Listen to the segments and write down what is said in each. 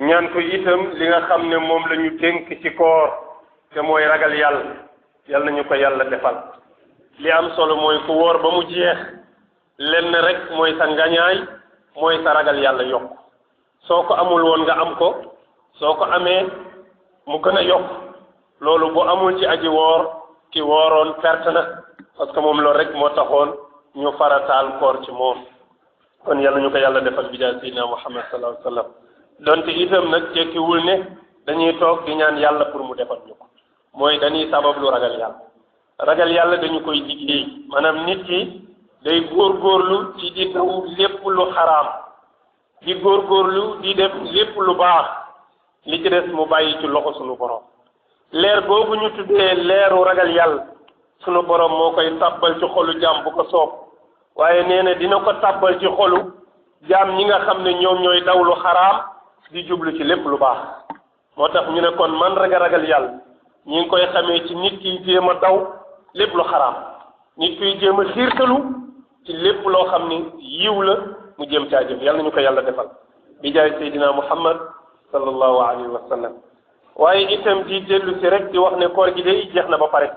ñaan ko itam li nga xam ne moom la ñu dénk ci koor te mooy ragal yàlla yal nañu ko yàlla defal. li am solo mooy ku wóor ba mu jeex lenn rek mooy sa ngañaay mooy sa ragal yàlla yokk soo ko amul woon nga am ko soo ko amee mu gën a yokk loolu bu amul ci aji woor ki wooroon perte na parce que moom loolu rek moo taxoon ñu farataal koor ci moom. kon yàlla ñu ko yàlla defal bi jaay sayyidina Muhammad sallallahu alayhi wa sallam donte itam nag tekkiwul ne dañuy toog di ñaan yàlla pour mu defal ñu ko mooy dañuy sabab lu ragal yàlla. ragal yàlla dañu koy liggéey maanaam nit ki day góorgóorlu ci di daw lépp lu xaraam di góorgóorlu di def lépp lu baax li ci des mu bàyyi ci loxo sunu borom leer boobu ñu tuddee leeru ragal yàlla sunu borom moo koy tàbbal ci xolu jaam bu ko soob waaye nee na dina ko tàbbal ci xolu jaam ñi nga xam ne ñoom ñooy daw lu xaraam di jublu ci lépp lu baax moo tax ñu ne kon man ragal yàlla ñi ngi koy xamee ci nit ki jéem a daw lépp lu xaraam nit kuy jéem a xiirtalu ci lépp loo xam ni yiw la mu jéem caa jëf yàlla nañu ko yàlla defal bi jaay Seydina Muhammad sallallahu alayhi wa sallam waaye itam di dellu si rek di wax ne koor gi day jeex na ba pare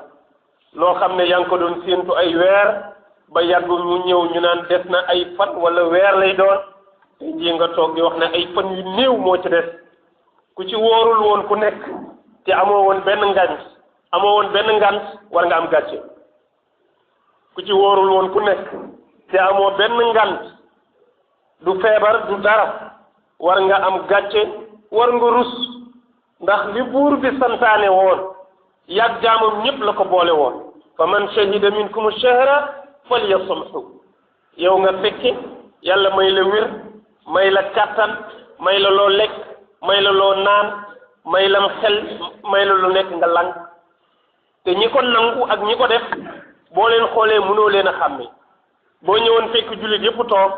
loo xam ne yaa ngi ko doon séentu ay weer ba yàgg mu ñëw ñu naan des na ay fan wala weer lay doon te ji nga toog di wax ne ay fan yu néew moo ci des ku ci wóorul woon ku nekk te amoo woon benn ngant war nga am gàcce ku ci wóorul woon ku nekk te amoo benn ngant du feebar du dara war nga am gàcce war nga rus ndax li buur bi santaane woon yàgg jaamam ñëpp la ko boole woon fa man shahida minkum shahra falyasumhu yow nga fekke yàlla may la wér may la kàttan may la loo lekk may la loo naan may lam xel may la lu nekk nga lang te ñi ko nangu ak ñi ko def boo leen xoolee mënoo leen a xàmme boo ñëwoon fekk jullit yëpp toog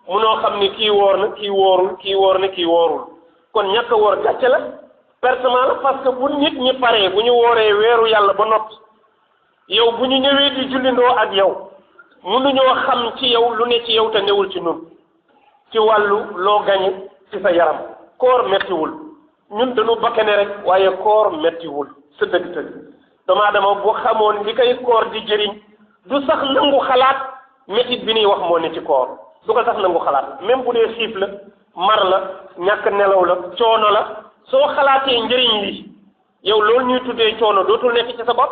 mënoo xam ni kii woor na kii woorul kii woor na kii woorul kon ñàkk a woor gàcce la personnel la parce que bu nit ñi paree bu ñu wooree weeru yàlla ba noppi yow bu ñu ñëwee di jullindoo ak yow mënuñoo xam ci yow lu ne ci yow te newul ci nun ci wàllu loo gañe ci sa yaram koor mettiwul ñun dañu bakkane rek waaye koor mettiwul sa dëgg-dëgg doomu aadama bu xamoon li koy koor di jëriñ du sax nangu xalaat métit bi ñuy wax moo ne ci koor du ko sax nangu xalaat même bu dee xiif la mar la ñàkk nelaw la coono la soo xalaatee njëriñ li yow loolu ñuy tuddee coono dootul nekk ci sa bopp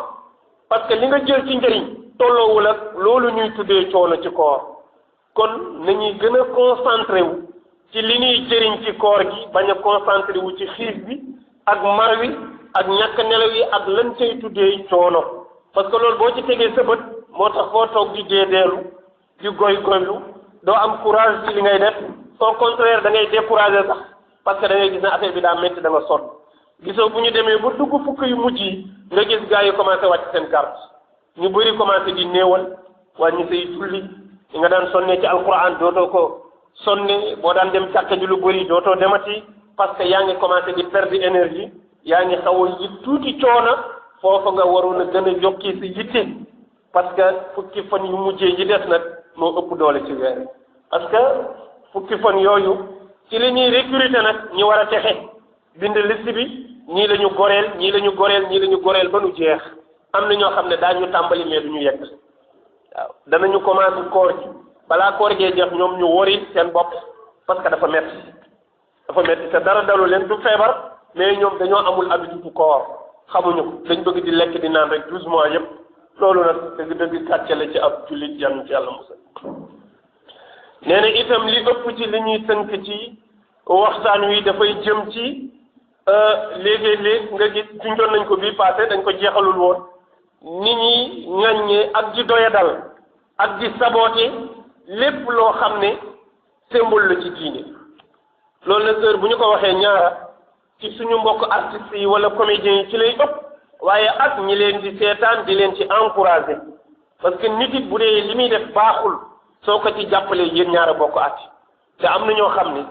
parce que li nga jël ci njëriñ tolloowul ak loolu ñuy tuddee coono ci koor kon nañuy gën a concentré wu ci li ñuy jëriñ ci koor gi bañ a concentré wu ci xiif bi ak mar wi ak ñàkk nelaw yi ak lan cay tuddee coono parce que loolu boo ci tegee sa bët moo tax foo toog di deedeelu di goylu doo am courage ci li ngay def au contraire da ngay découragé sax parce que da ngay gis ne affaire bi daa métti da nga sonn gisoo bu ñu demee ba dugg fukk yu mujj yi nga gis gars yi commencé wàcc seen carte ñu bëri commencé di néewal wàññi say julli yi nga daan sonnee ci alquran dootoo ko sonne boo daan dem càkk ji lu bëri dootoo demati parce que yaa ngi commencé di perdre énergie yaa ngi xaw a yit tuuti coona foofa nga waroon a gën a yokki si yitte parce que fukki fan yu mujjee yi des nag moo ëpp doole ci weer parce que fukki fan yooyu ci li ñuy recruter nag ñi war a texe bind liste bi ñii la ñu goreel ñii la ñu goreel ñii la ñu goreel ba nu jeex am na ñoo xam ne daañu tàmbali mais du ñu yegg waaw danañu commencé koor gi balaa koor gee jeex ñoom ñu wari seen bopp parce que dafa metti te dara dalu leen du feebar mais ñoom dañoo amul habitude bu koor xamuñu ko dañ bëgg di lekk di naan rek 12 mois yëpp loolu nag dëgg kàcce la ci ab jullit yan ci yàlla musal nee na itam li ëpp ci li ñuy tënk ci waxtaan wi dafay jëm ci léegi-léeg nga gis junjoon nañ ko bii passé dañ ko jeexalul woon nit ñi ŋaññee ak di doyadal ak di saboote lépp loo xam ne symbole la ci diine loolu nag heure bu ñu ko waxee ñaara ci suñu mbokk artistes yi wala comédiens yi ci lay ëpp waaye ak ñi leen di seetaan di leen ci encouragé parce que nit it bu dee li muy def baaxul soo ko ci jàppalee yéen ñaara bokk at te am na ñoo xam ne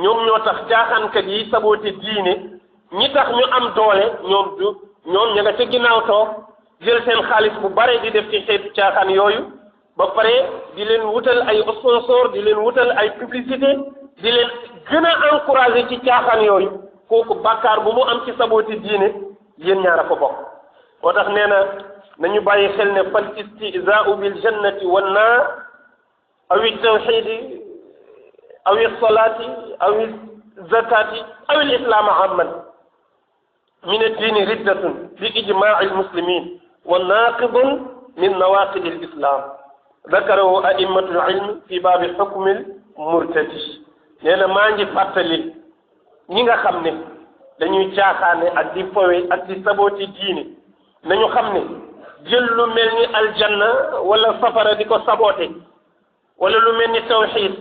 ñoom ñoo tax caaxaankat yi saboote diine ñi tax ñu am doole ñoom ña nga ca ginnaaw toog jël seen xaalis bu bare di def ci xeetu caaxaan yooyu ba pare di leen wutal ay sponsor di leen wutal ay publicité di leen gën a encouragé ci caaxaan yooyu kooku bàkkaar bu mu am ci sabooti diine yéen ñaar a ko bokk moo tax nee na nañu bàyyi xel ne fal istizaau bil jannati wan naar awi tawxidi awi salaati awi zakati awi islaama amman min addiini riddatun bi ijmaai almuslimin wa naaqidun min nawaqidi alislam dakarahu a'immatu alilm fi baabi xukmi almurtadi nee na maa ngi fàttali ñi nga xam ne dañuy caaxaane ak di fowe ak di sabooti diine nañu xam ne jël lu mel ni aljanna wala safara di ko saboote wala lu mel ni tawxiid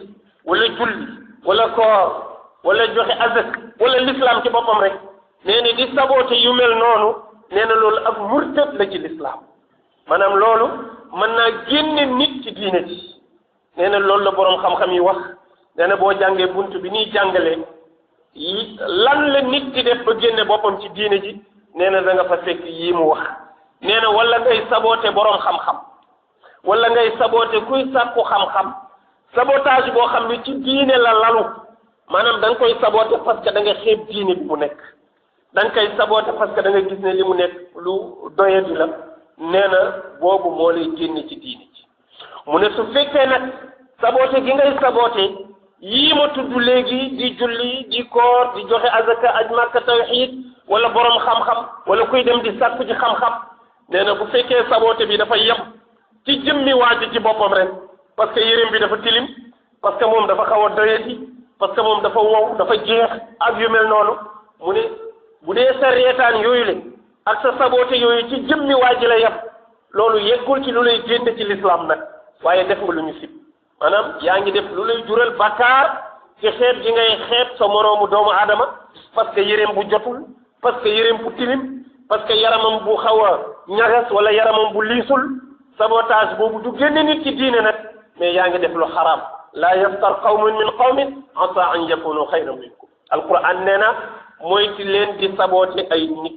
wala julli wala koor wala joxe azak wala l'islam ci boppam rek nee na di saboote yu mel noonu nee na loolu ak murtad la ci l'islam maanaam loolu mën naa génne nit ci diine ji nee na loolu la boroom xam-xam yi wax nee na boo jàngee bunt bi ñuy jàngalee lan la nit di def ba génne boppam ci diine ji nee na da nga fa fekk yii mu wax nee na wala ngay saboote boroom xam-xam wala ngay saboote kuy sàkku xam-xam sabotage boo xam ne ci diine la lalu maanaam da nga koy saboote parce que da nga xeeb diine bi mu nekk da nga koy saboote parce que da nga gis ne li mu nekk lu doyadi la nee na boobu moo lay génne ci diine ji mu ne su fekkee nag saboote gi ngay saboote yii ma tudd léegi di julli di koor di joxe azaka aj makka tawxiid wala borom xam-xam wala kuy dem di sàkku ci xam-xam nee na bu fekkee saboote bi dafa yem ci jëmmi waaji ci boppam rek parce que yéreem bi dafa tilim parce que moom dafa xaw a doyati parce que moom dafa wow dafa jeex ak yu mel noonu mu ne bu dee sa reetaan yooyu le ak sa saboote yooyu ci jëmmi waaji la yem loolu yeggul ci lu lay génne ci l'islam nag waaye def nga lu ñu sib maanaam yaa ngi def lu lay jural bakkaar ci xeeb gi ngay xeeb sa moroomu doomu aadama parce que yéreem bu jotul parce que yéreem bu tilim parce que yaramam bu xaw a ñagas wala yaramam bu liisul sabotage boobu du génne nit ci diine nag mais yaa ngi def lu xaraam laa yaftar qawmun min qawmin asa an yakunu xayran minkum alquran nee na mooy ci leen di saboote ay nit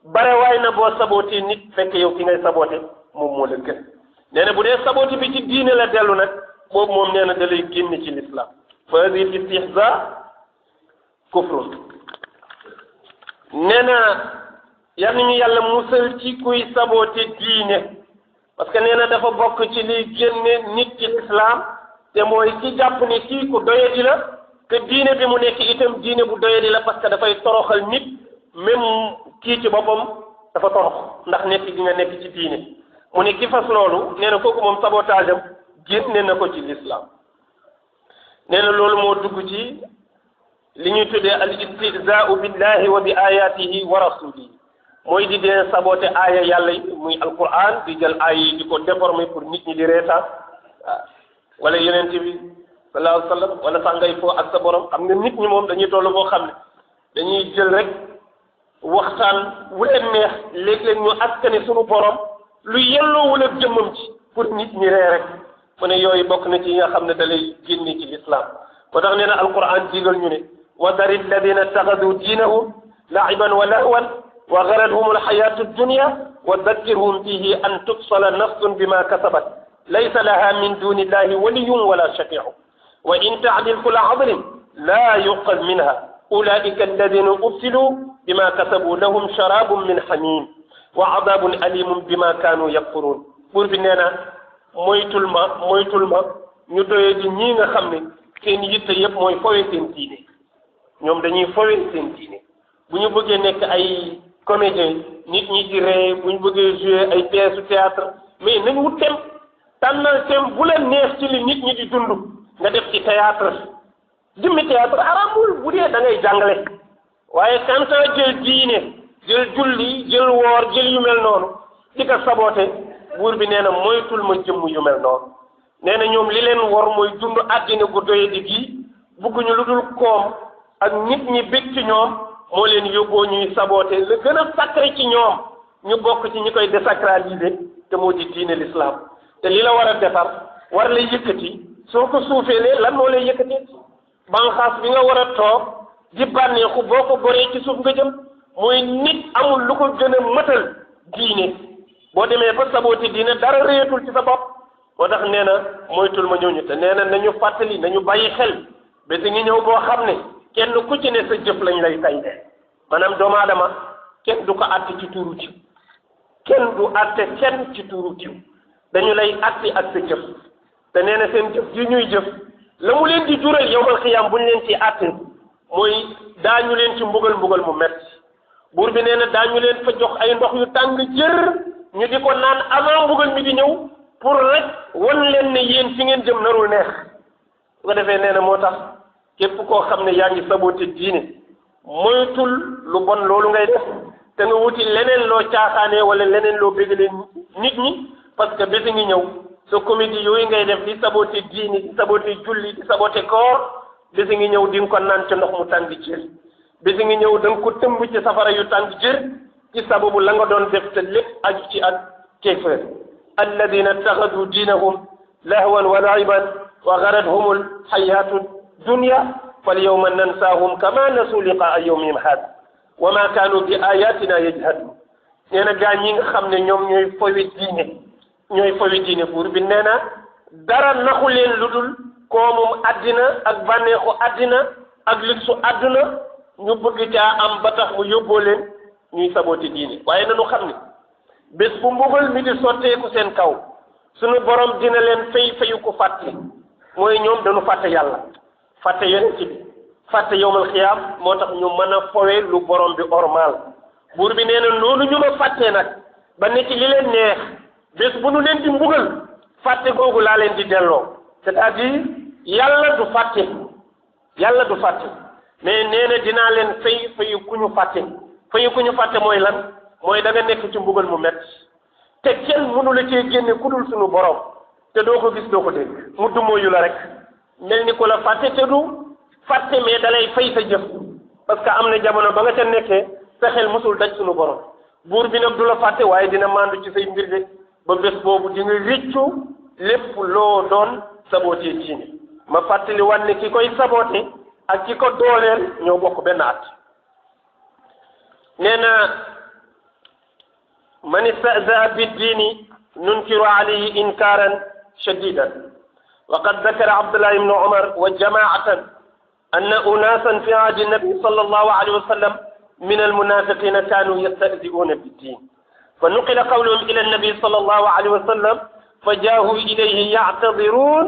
bare waay na boo saboote nit fekk yow ki ngay saboote moom moo la gën nee na bu dee saboote bi ci diine la dellu nag boobu moom nee na da lay génne ci l'islam fa hadi l istihza kufrun nee na yal nañu yàlla musal ci kuy saboote diine parce que nee na dafa bokk ci liy génne nit ci l'islam te mooy ci jàpp ni kii ku doyadi la te diine bi mu nekk itam diine bu doyadi la parce que dafay toroxal nit même kii ci boppam dafa torox ndax nekk gi nga nekk ci diine mu ne ki fas loolu nee na kooku moom sabotage am génne na ko ci l'islam nee na loolu moo dugg ci li ñuy tuddee al istihzaau billahi wa bi ayatihi wa rasulihi mooy di dee saboté aaya yàlla yi muy alquran di jël aaya yi di ko déformer pour nit ñi di reetaan wala yonent bi sallallahu alayhi wa sallam wala sax ngay foo ak sa borom xam nga nit ñi moom dañuy toll boo xam ne dañuy jël rek waxtaan wu leen neex léeg-léeg ñu askane suñu borom lu yelloowul ak jëmmam ci pour nit ñi ree rek mu ne yooyu bokk na ci yi nga xam ne da lay génne ci l'islam moo tax nee na alquran digal ñu ne wa dari alladina taxadu diinahum laiban wa lahwan wa garadhum alxayatu addunya wa dakkirhum fihi an tubsala nafsun bima kasabat laysa laha min duni illahi waliyun wala shafiu wa in taadil kula adlin la yuqad minha ulaika alladina ubsilu bima kasabu lahum sharabun min hamim wa adabun alimun bima kanu yakfurun buur bi nee na moytul ma ñu doyee di ñii nga xam ne seen yitte yëpp mooy fowe seen diine ñoom dañuy fowe seen diine bu ñu bëggee nekk ay comédien nit ñi di ree bu ñu bëggee jouer ay pièces théâtre mais nañ wut thème tànnal thème bu la neex ci li nit ñi di dund nga def ci théâtre jëmmi théâtre aramul bu dee da ngay jàngale waaye quand jël diine jël julli jël woor jël yu mel noonu di ko saboté buur bi nee na moytul ma jëmm yu mel noonu nee na ñoom li leen war mooy dund àddina gu doye di gii bugguñu lu dul koom ak nit ñi bég ci ñoom moo leen yóbboo ñuy saboté la gën a sacré ci ñoom ñu bokk ci ñi koy désacraliser te moo di diine l'islam te li la war a defar war lay yëkkati soo ko suufeelee lan moo lay yëkkati banxaas bi nga war a toog di bànneexu boo ko goree ci suuf nga jëm mooy nit amul lu ko gën a mëtal diine boo demee ba sabooti diine dara réyatul ci sa bopp moo tax nee na moytul ma ñooñu te nee na nañu fàttali nañu bàyyi xel bés ngi ñëw boo xam ne kenn ku ci ne sa jëf lañ lay tay maanaam doomu aadama kenn du ko àtte ci tuuru tiw kenn du àtte kenn ci tuuru tiw dañu lay àtte ak sa jëf te nee na seen jëf ji ñuy jëf la mu leen di jural yawmal xiyaam buñ leen ci àtte mooy daañu leen ci mbugal mu metti buur bi nee na daañu leen fa jox ay ndox yu tàng jër ñu di ko naan avant mbugal mi di ñëw pour rek wan leen ne yéen fi ngeen jëm narul neex su ko defee nee na moo tax képp koo xam ne yaa ngi saboté diine moytul lu bon loolu ngay def te nga wuti leneen loo caaxaanee wala leneen loo bégalee nit ñi parce que bési ngi ñëw sa comédie yooyu ngay def di saboté diine di saboté julli di saboté koor bési ngi ñëw di nga ko naan ca ndox mu tàng jër bési ngi ñëw da nga ko tëmb ci safara yu tàng jër ci sababu la nga doon def te lépp aju ci ak kéefër alladina taxadu diinahum lahwan wa laiban wa garathum alxayatu dunya falyawma nansaahum kama nasu liqaa yawmihim haada wa ma kaanu bi ayatina yajhadun nee na gaa ñi nga xam ne ñoom ñooy fawi diine buur bi nee na dara naxu leen lu dul koomum àddina ak bànneexu àddina ak ligsu àdduna ñu bëgg caa am ba tax mu yóbboo leen ñuy sabooti diine waaye nanu xam ne bés bu mbugal mi di sotteeku seen kaw sunu borom dina leen fayu ko fàtte mooy ñoom dañu fàtte yàlla fàtte yonent bi fàtte yowmal xiyaam moo tax ñu mën a fowe lu borom bi ormal buur bi nee na noonu ñu ma fàttee nag ba ne ci li leen neex bés bu nu leen di mbugal fàtte googu laa leen di delloo c'est-à-dire yàlla du fàtte mais nee na dinaa leen fayu ku ñu fàtte mooy lan mooy da nga nekk ci mbugal mu metti te kenn mënu la cee génne ku dul suñu borom te doo ko gis doo ko dégg mu dumóoyu la rek mel ni ku la fàtte te du fàtte mais dalay fay sa jëf parce que am na jamono ba nga ca nekkee sa xel musul daj suñu borom buur bi nag du la fàtte waaye dina mandu ci say mbir de ba bés boobu di nga réccu lépp loo doon sabootee diine ma fàttali wan ne ki koy saboote ak ki ko dooleel ñoo bokk benn at nee na man istahzaa biddiini nunkiru alayhi inkaaran shadidan wa qad dakara Abdullah ibn Umar wa jamaatan anna unaasan fi ahdi nabi sallallahu alayhi wa sallam min almunafiqina kaanu yastahzi'uuna biddiin fa nuqila qawluhum ila annabi sallallahu alayhi wa sallam fa jaahu ilayhi ya'tadiruun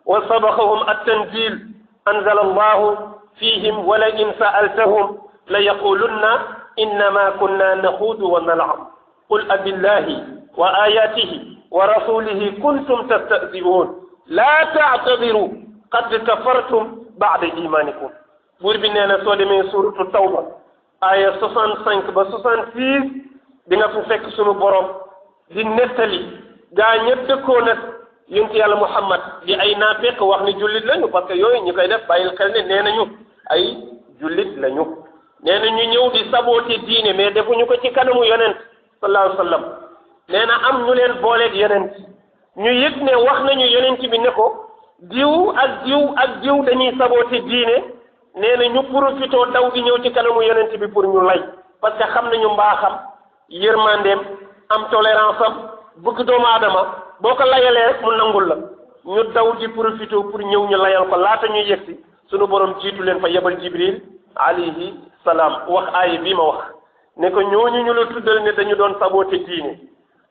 wa sabaqahum at-tanzil anzala allahu fihim wa la in sa'altahum la yaqulunna innama kunna naxuudu wa nal'ab qul abillahi wa ayatihi wa rasulihi kuntum tastahzi'uun laa ta'tadiru qad kafartum ba'da imanikum buur bi nee na soo demee suuratu tawba aya 65 ba 66 di nga fa fekk sunu borom di nettali gaa ñëpp dëkkoon ak yonent yàlla Muhammad di ay naafeq wax ni jullit lañu parce que yooyu ñu koy def bàyyil xel ne nee nañu ay jullit lañu nee na ñu ñëw di saboote diine mais defuñu ko ci kanamu yonent sallallahu alayhi wa sallam nee na am ñu leen booleeg yonent ñu yëg ne wax nañu yonent bi ne ko diw ak diw dañuy saboote diine nee na ñu profitoo daw di ñëw ci kanamu yonent bi pour ñu lay parce que xam nañu mbaaxam yërmandeem am tolérance am bëgg doomu aadama boo ko layalee rek mu nangul la ñu daw di profitoo pour ñëw ñu layal ko laata ñuy yegsi sunu borom jiitu leen fa yebal Jibril alayhi salaam wax aaya bii ma wax ne ko ñooñu ñu la tuddal ne dañu doon saboote diine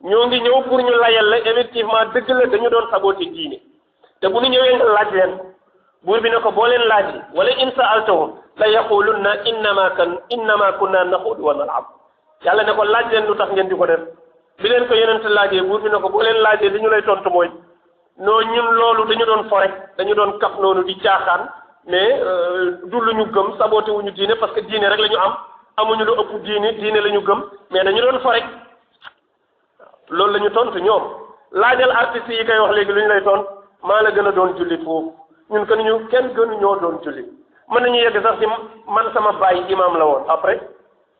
ñoo ngi ñëw pour ñu layal la effectivement dëgg la dañu doon saboote diine te bu ñu ñëwee nga laaj leen buur bi ne ko boo leen laaj wala in sa'altahum la yaqulunna innama kunna naxuudu wa nal'ab yàlla ne ko laaj leen lu tax ngeen di ko def bi leen ko yonent laajee buur bi ne ko boo leen laajee li ñu lay tontu mooy non ñun loolu dañu doon fo rek dañu doon kaf noonu di caaxaan mais du lu ñu gëm saboote wuñu diine parce que diine rek la ñu am amuñu lu ëpp diine la ñu gëm mais dañu doon fo rek loolu la ñu tontu ñoom laajal artistes yi koy wax léegi lu ñu lay tontu maa la gën a doon jullit foofu ñun kenn gënu ñoo doon jullit mën nañu yegg sax ci man sama baay imam la woon après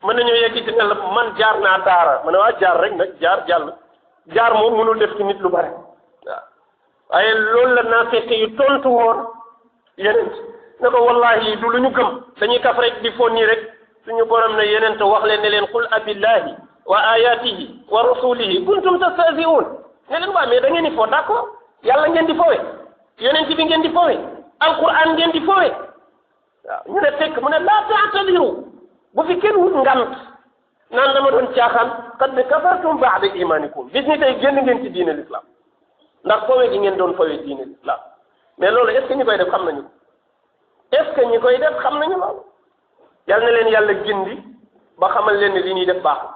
mën nañoo yegg ci ne la man jaar naa daara ma ne waa jaar rek nag jaar moom mënul def ci nit lu bare waaw waaye loolu la naa fekk yu tontu woon yeneen ne ko wallahi du lu ñu gëm dañuy kaf rek di fon nii rek suñu borom ne yeneen te wax leen ne leen qul abillahi wa ayatihi wa rasulihi kuntum tastahzi'un ne leen waa mais da ngeen di fo d'accord yàlla ngeen di fowe yonent bi ngeen di fowe alquran ngeen di fowe waaw ñu ne fekk mu ne laa ta'tadiru bu fi kenn leen wut ngant naan dama doon caaxaan qad kafartum ba'da imanikum bis ni tey génn ngeen ci diine l'islam ndax fowe gi ngeen doon fowe diine l'islam mais loolu est ce que ñi koy def xam nañu est ce que ñi koy def xam nañu loolu yal na leen yàlla gindi ba xamal leen ne li ñuy def baaxul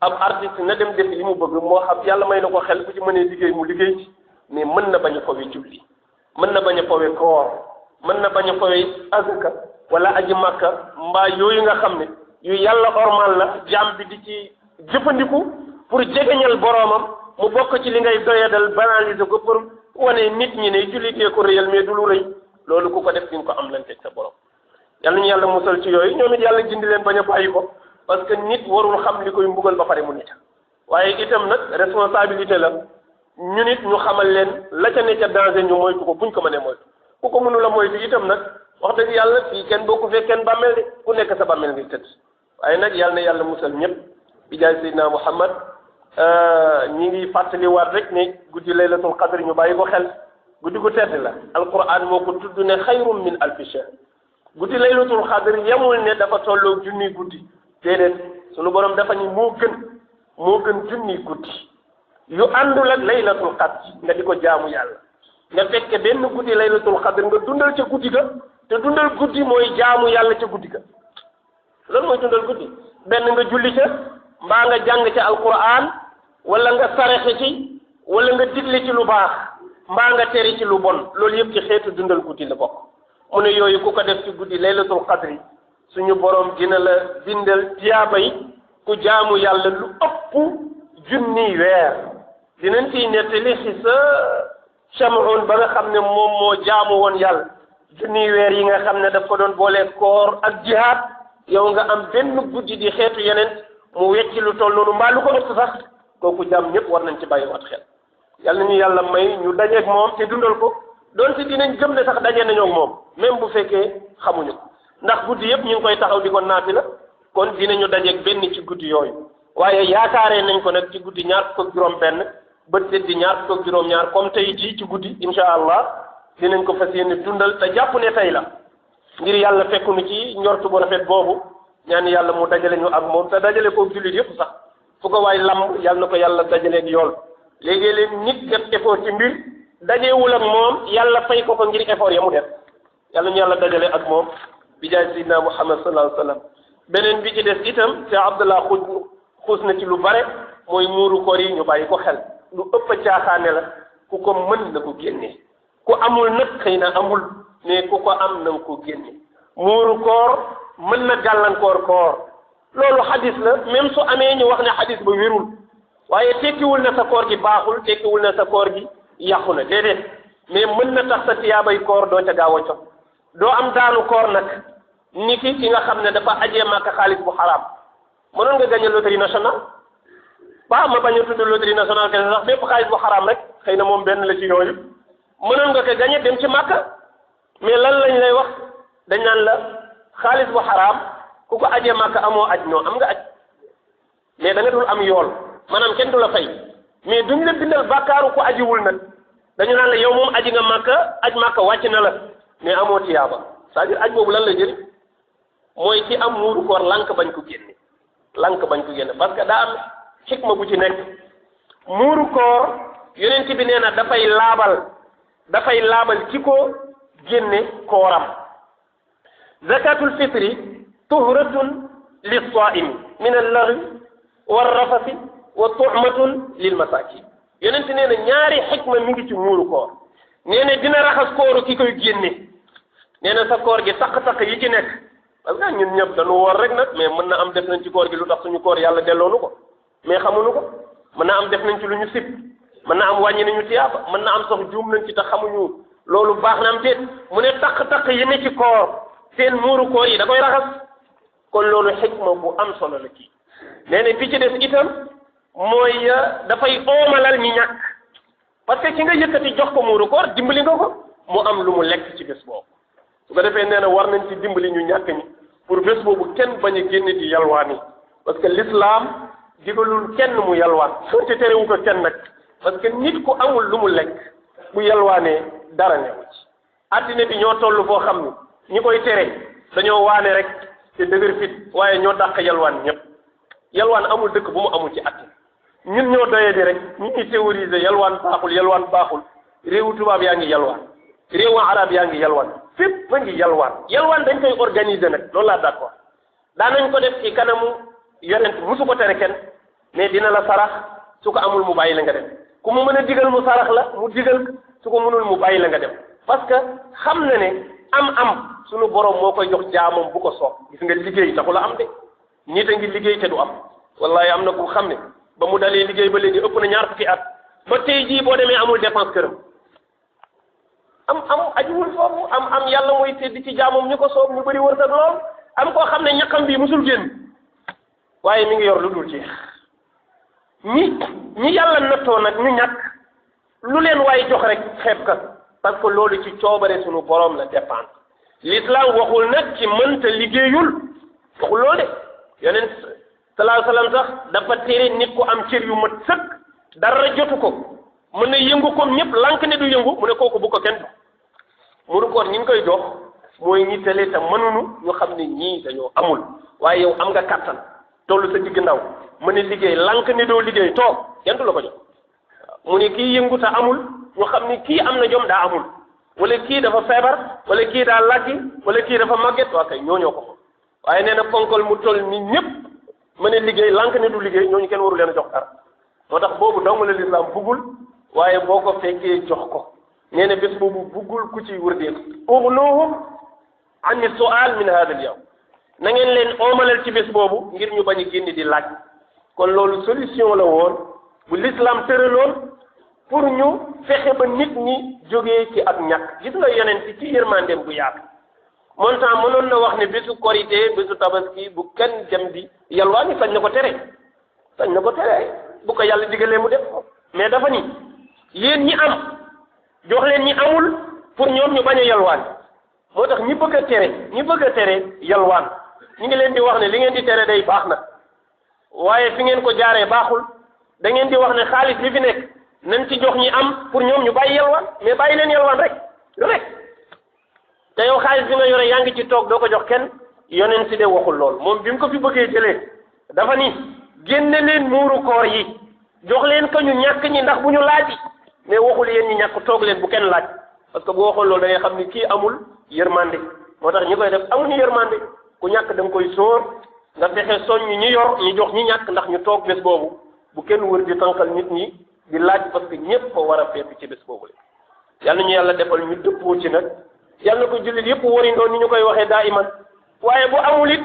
ab artiste na dem def li mu bëgg moo xam yàlla may na ko xel bu ci mënee liggéey mu liggéey ci mais mën na bañ a fowe julli mën na bañ a fowe koor mën na bañ a fowe azaka wala aji màkka mbaa yooyu nga xam ne yu yàlla ormal la jaam bi di ci jëfandiku pour jegeñal boroomam mu bokk ci li ngay doyadal banaliser ko pour wane nit ñi ne jullitee ko réyal mais du lu rëy loolu ku ko def di nga ko am lan teg sa borom yàlla ñu yàlla musal ci yooyu ñoom it yàlla gindi leen bañ a bàyyi ko parce que nit warul xam li koy mbugal ba pare mu nit waaye itam nag responsabilité la ñu nit ñu xamal leen la ca ne ca danger ñu moytu ko buñ ko mënee moytu ku ko mënu la moytu itam nag wax dëgg yàlla fii kenn boo ko fee kenn bàmmeel de ku nekk sa bàmmeel ngay tëdd waaye nag yàlla na yàlla musal ñëpp bi jaay Seydina Muhammad ñi ngi fàttaliwaat rek ne guddi laylatul qadr ñu bàyyi ko xel guddi gu tedd la alquran moo ko tudd ne xayrun min alfi shahr guddi laylatul qadr yemul ne dafa tolloo junni guddi déedéet sunu borom dafa ni moo gën junni guddi yu àndul ak laylatul qadr nga di ko jaamu yàlla nga fekke benn guddi laylatul qadr nga dundal ca guddi ga te dundal guddi mooy jaamu yàlla ca guddi ga loolu mooy dundal guddi benn nga julli ca mbaa nga jàng ca alquran wala nga saraxe ci wala nga digle ci lu baax mbaa nga tere ci lu bon loolu yëpp ci xeetu dundal guddi la bokk mu ne yooyu ku ko def ci guddi laylatul qadri suñu borom dina la bindal tiyaaba yi ku jaamu yàlla lu ëpp junni weer dinañ ciy nettali xisa Chamoun ba nga xam ne moom moo jaamu woon yàlla junni weer yi nga xam ne daf ko doon boolee koor ak jihaad yow nga am benn guddi di xeetu yeneen mu wecci lu toll noonu mbaa lu ko ëpp sax kooku jaam ñëpp war nañ ci bàyyi wat xel yàlla ñu yàlla may ñu dajeeg moom te dundal ko doon si dinañ gëm ne sax daje nañoo ak moom même bu fekkee xamuñu ko ndax guddi yëpp ñu ngi koy taxaw di ko naati la kon dinañu dajeeg benn ci guddi yooyu waaye yaakaaree nañ ko nag ci guddi ñaar fukk ak juróom benn bët set di ñaar fukk ak juróom ñaar comme tey jii ci guddi insha allah dinañ ko fas yéene dundal te jàpp ne tey la ngir yàlla fekku nu ci njortu bu rafet boobu ñaan yàlla mu dajale ñu ak moom te dajale ko jullit yëpp sax fu ko waay lamb yàlla na ko yàlla dajaleeg yool léegi-léeg nit def effort ci mbir dajewul ak moom yàlla fay ko ko ngir effort ya mu def yàlla ñu yàlla dajale ak moom bi jaay sayyidina Muhammad sallallahu alayhi wa sallam beneen bi ci des itam te Abdallah xuus na ci lu bare mooy muuru koor yi ñu bàyyi ko xel lu ëpp a caaxaane la ku ko mën na ko génne ku amul nag xëy na amul mais ku ko am na nga ko génne muuru koor mën na gàllankoor koor loolu xadis la même su amee ñu wax ne xadis ba wérul waaye tekkiwul na sa koor gi baaxul tekkiwul na sa koor gi yàqu na déedéet mais mën na tax sa tiyaabay koor doo ca gaaw a jot doo am daanu koor nag ni ki nga xam ne dafa ajee màkk xaalis bu xaraam mënoon nga gagné loterie nationale ba ma bañ a tudd loterie nationale kese sax bépp xaalis bu xaraam rek xëy na moom benn la ci yooyu mënoon nga ko gagné dem ci màkk mais lan lañ lay wax dañ naan la xaalis bu xaraam ku ko ajee màkk amoo aj non am nga aj mais da nga dul am yool maanaam kenn du la fay mais duñ la bindal bàkkaaru ku ajiwul nag dañu naan la yow moom aji nga màkk aj màkk wàcc na la mais amoo tiyaaba c'est-à-dire aj boobu lan la jëriñ mooy ci am muuru koor lànk bañ ko génne parce que daa am xikma bu ci nekk muuru koor yonent bi nee na dafay laabal ci ko génne kooram zakatul fitri tuhratun lis-saa'imi min al-lagwi war-rafasi wa tuhmatun lil masakin yonent nee na ñaari xikma mi ngi ci muuru koor nee na dina raxas kooru ki koy génne nee na sa koor gi taq-taq yi ci nekk parce que ñun ñëpp dañu woor rek nag mais mën na am def nañ ci koor gi lu tax suñu koor yàlla delloonu ko mais xamuñu ko mën na am def nañ ci lu ñu sib mën na am wàññi nañu tiyaaba mën na am sax juum nañ ci te xamuñu loolu baax na am déet mu ne taq-taq yi ne ci koor seen muuru koor yi da koy raxas kon loolu xikma bu am solo la kii nee na bi ci des itam mooy dafay oomalal ñi ñàkk parce que ki nga yëkkati jox ko muuru koor dimbali nga ko mu am lu mu lekk ci bés boobu su ko defee nee na war nañ ci dimbali ñu ñàkk ñi pour bés boobu kenn bañ a génn di yalwaani parce que l'islam digalul kenn mu yalwaan soo ci terewu ko kenn nag parce que nit ku amul lu mu lekk bu yalwaanee dara newu ci addina bi ñoo toll foo xam ni ñi koy tere dañoo waane rek te dëgër fit waaye ñoo dàq yalwaan ñëpp yalwaan amul dëkk bu mu amul ci at ñun ñoo doyee di rek ñu ngi théoriser yalwaan baaxul réewu tubaab yaa ngi yalwaan réewu arab yaa ngi yalwaan fépp fa ngi yalwaan dañ koy organiser nag loolu laa d'accord daanañ ko def ci kanamu yonent musu ko tere kenn mais dina la sarax su ko amul mu bàyyi la nga dem ku mu mën a digal mu sarax la mu digal su ko mënul mu bàyyi la nga dem parce que xam na ne am sunu borom moo koy jox jaamam bu ko soob gis nga liggéey taxul a am de nit a ngi liggéey te du am wallahi am na ku xam ne ba mu dalee liggéey ba léegi ëpp na ñaar fukki at ba tey jii boo demee amul dépense këram am ajuwul foofu am yàlla mooy tedd ci jaamam ñu ko soob ñu bëri wërsëg lool am koo xam ne ñaqam bi musul génn waaye mi ngi yor lu dul jeex ñi yàlla nattoo nag ñu ñàkk lu leen waaye jox rek xeeb ka parce que loolu ci coobare sunu borom la dépendre l'islam waxul nag ci mënta liggéeyul waxul loolu de yonent sallallahu alayhi wasallam sax dafa tere nit ku am cër yu mat sëkk dara jotu ko mën na yëngu comme ñëpp lank ne du yëngu mu ne kooku bu ko kenn jox munu koon ñi ngi koy jox mooy ñi tele te mënunu ñu xam ne ñii dañoo amul waaye yow am nga kattan tollu sa digg ndaw mën a liggéey lank ne doo liggéey toog kenn du la ko jox mu ne kii yëngu te amul ñu xam ni kii am na jom daa amul wala kii dafa feebar wala kii daa laggi wala kii dafa màgget waa kay ñooñoo ko waaye nee na ponkal mu toll ni ñëpp mën a liggéey lank ne du liggéey ñooñu kenn waru leen a jox dara moo tax boobu dong la lislaam buggul waaye boo ko fekkee jox ko nee na bés boobu buggul ku ci wërdeeku ugnuhum ani su'al min hada al yawm na ngeen leen oomalal ci bés boobu ngir ñu bañ a génn di laaj kon loolu solution la woon bu l'islam tëraloon pour ñu fexe ba nit ñi jógee ci ak ñàkk gis nga yonent ci yërmandeem bu yaatu montant mënoon na wax ne bésu korité bésu tabaski bu kenn dem di yalwaani sañ na ko tere bu ko yàlla digalee mu def ko mais dafa ni yéen ñi am jox leen ñi amul pour ñoom ñu bañ a yalwaan moo tax ñi bëgg a tere yalwaan ñi ngi leen di wax ne li ngeen di tere day baax na waaye fi ngeen ko jaaree baaxul da ngeen di wax ne xaalis bi fi nekk nañ ci jox ñi am pour ñoom ñu bàyyi yalwaan mais bàyyi leen yalwaan rek te yow xaalis bi nga yore yaa ngi ci toog doo ko jox kenn yonent si de waxul lool moom bi mu ko fi bëggee jëlee dafa ni génne leen muuru koor yi jox leen ko ñu ñàkk ñi ndax bu ñu laaji mais waxul yéen ñi ñàkk toog leen bu kenn laaj parce que bu waxoon loolu da ngay xam ni kii amul yërmande moo tax ñi koy def amuñu yërmande ku ñàkk da nga koy sóor nga fexe soññ ñi yor ñu jox ñi ñàkk ndax ñu toog bés boobu bu kenn wër di tànkal nit ñi di laaj parce que ñëpp ko war a fépp ci bés boobu la yal na ñu yàlla defal ñu dëppoo ci nag yal na ko jullit yëpp warindoo ni ñu koy waxee daa iman waaye bu amul it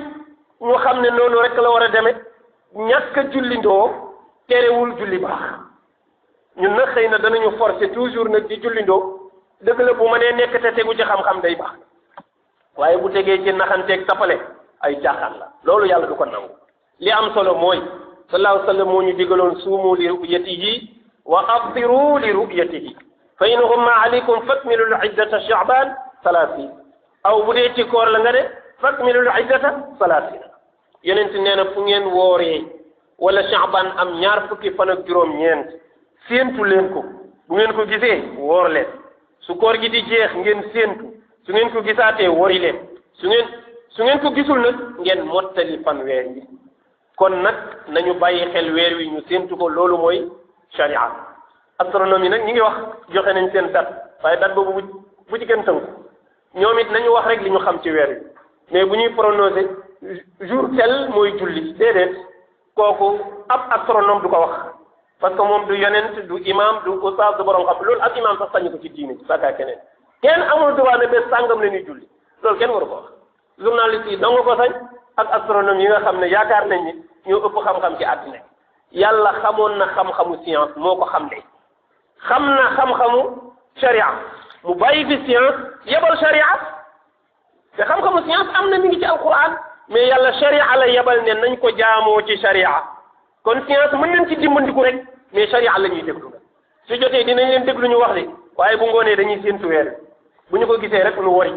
ñu xam ne noonu rek la war a demee ñàkk a jullindoo terewul julli baax ñun nag xëy na danañu forcer toujours nag di jullindoo dëgg la bu ma nee nekk te tegu ci xam-xam day baax waaye bu tegee ci naxanteeg tapale ay caaxaan la loolu yàlla du ko nangu li am solo mooy sallallahu alayhi wa sallam moo ñu digaloon suumu li ru'yatihi wa aftiru li ru'yatihi fa in ghumma alaykum fakmilu al-iddata sha'ban 30 aw bu dee ci koor la nga ne fakmilu al-iddata 30 yonent nee na fu ngeen wooree wala sha'ban am ñaar fukki fan ak juróom-ñeent séentu leen ko bu ngeen ko gisee woor leen su koor gi di jeex ngeen séentu su ngeen ko gisaatee wori leen su ngeen ko gisul nag ngeen mottali fan weer yi kon nag nañu bàyyi xel weer wi ñu séentu ko loolu mooy sharia astronomie nag ñi ngi wax joxe nañ seen date waaye date boobu bu ci gën tënku ñoom it nañu wax rek li ñu xam ci weer wi mais bu ñuy prononcé jour tel mooy julli déedéet kooku ab astronome du ko wax parce que moom du yonent du imam du ustaas du borom xam loolu ak imam sax sañu ko ci diine ci saakaa kenn amul droit ne bés sàngam la ñuy julli loolu kenn waru ko wax journaliste yi dong ko sañ ak astronome yi nga xam ne yaakaar nañ ni ñoo ëpp xam-xam ci àddina yàlla xamoon na xam-xamu science moo ko xam ne xam na xam-xamu sharia mu bàyyi fi science yebal sharia te xam-xamu science am na mi ngi ci alquran mais yàlla sharia la yebal ne nañ ko jaamoo ci sharia kon science mën nañ ci dimbandiku rek mais sharia la ñuy déglu nag su jotee dinañ leen déglu ñu wax de waaye bu ngoonee dañuy séentu weer bu ñu ko gisee rek lu wari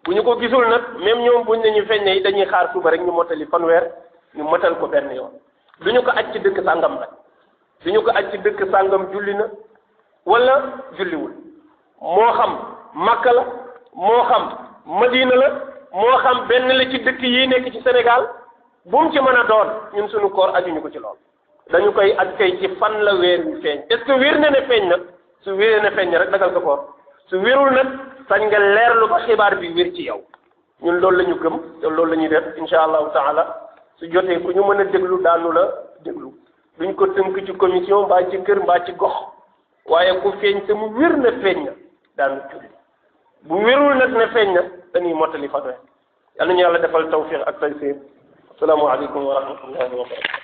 bu ñu ko gisul nag même ñoom buñ ne ñu feeñ ne dañuy xaar suba rek ñu mottali fanweer ñu motal ko benn yoon du ñu ko aj ci dëkk sàngam nag du ñu ko aj ci dëkk sàngam julli na wala julliwul moo xam Makka la moo xam Madina la moo xam benn la ci dëkk yi nekk ci Sénégal bu mu ci mën a doon ñun suñu koor ajuñu ko ci lool dañu koy aj kay ci fan la weer wi feeñ est-ce que wér na ne feeñ na su wéree ne feeñ na rek dagal sa koor su wérul nag sañ nga leerlu ba xibaar bi wér ci yow ñun loolu la ñu gëm te loolu la ñuy def insha allahu taala su jotee ku ñu mën a déglu daanu la déglu duñ ko tënk ci commission mbaa ci kër mbaa ci gox waaye ku feeñ te mu wér na feeñ na daanu julli bu wérul nag ne feeñ na dañuy mottali fanweer yal nañu yàlla defal tawfiq ak taysir assalaamu aleykum wa rahmatullahi wa barakatuh